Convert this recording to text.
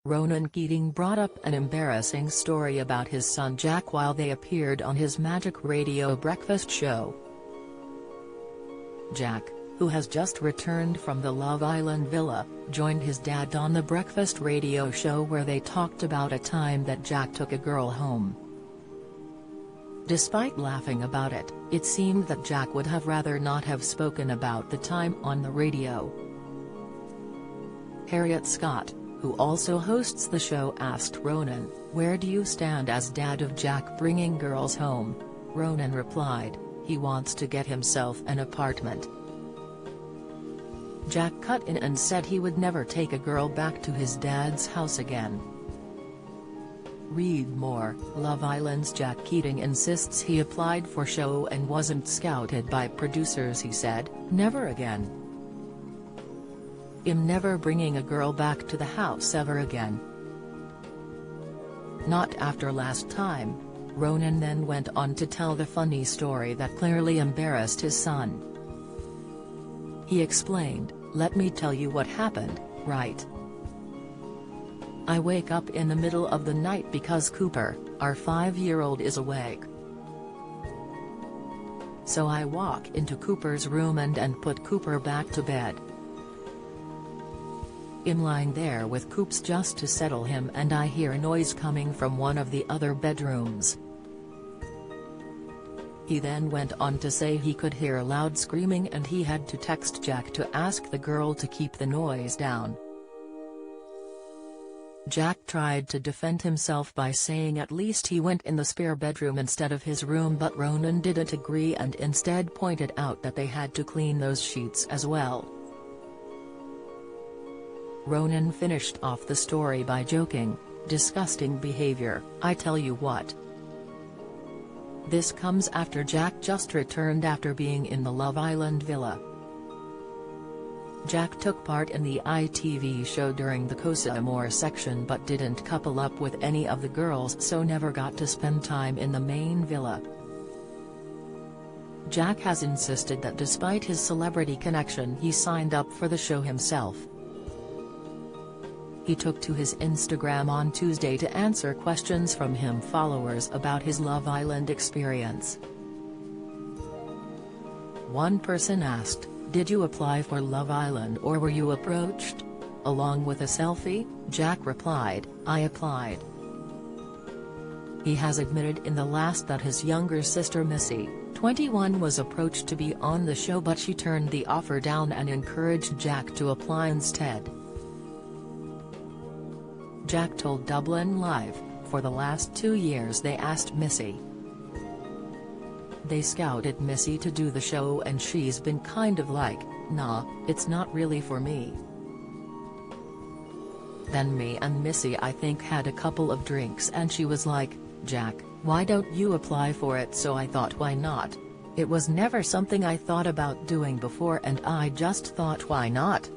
Ronan Keating brought up an embarrassing story about his son Jack while they appeared on his Magic Radio breakfast show. Jack, who has just returned from the Love Island villa, joined his dad on the breakfast radio show where they talked about a time that Jack took a girl home. Despite laughing about it, it seemed that Jack would have rather not have spoken about the time on the radio. Harriet Scott, who also hosts the show, asked Ronan, "Where do you stand as dad of Jack bringing girls home?" Ronan replied, "He wants to get himself an apartment." Jack cut in and said he would never take a girl back to his dad's house again. Read more. Love Island's Jack Keating insists he applied for show and wasn't scouted by producers. He said, "Never again. I'm never bringing a girl back to the house ever again. Not after last time." Ronan then went on to tell the funny story that clearly embarrassed his son. He explained, "Let me tell you what happened, right? I wake up in the middle of the night because Cooper, our 5-year-old, is awake. So I walk into Cooper's room and put Cooper back to bed. I'm lying there with Coops just to settle him and I hear a noise coming from one of the other bedrooms." He then went on to say he could hear loud screaming and he had to text Jack to ask the girl to keep the noise down. Jack tried to defend himself by saying at least he went in the spare bedroom instead of his room, but Ronan didn't agree and instead pointed out that they had to clean those sheets as well. Ronan finished off the story by joking, "Disgusting behavior, I tell you what." This comes after Jack just returned after being in the Love Island villa. Jack took part in the ITV show during the Cosa Amor section but didn't couple up with any of the girls, so never got to spend time in the main villa. Jack has insisted that despite his celebrity connection he signed up for the show himself. He took to his Instagram on Tuesday to answer questions from him followers about his Love Island experience. One person asked, "Did you apply for Love Island or were you approached?" Along with a selfie, Jack replied, "I applied." He has admitted in the last that his younger sister Missy, 21, was approached to be on the show but she turned the offer down and encouraged Jack to apply instead. Jack told Dublin Live, "For the last 2 years they asked Missy. They scouted Missy to do the show and she's been kind of like, nah, it's not really for me. Then me and Missy I think had a couple of drinks and she was like, Jack, why don't you apply for it? So I thought why not? It was never something I thought about doing before and I just thought why not?"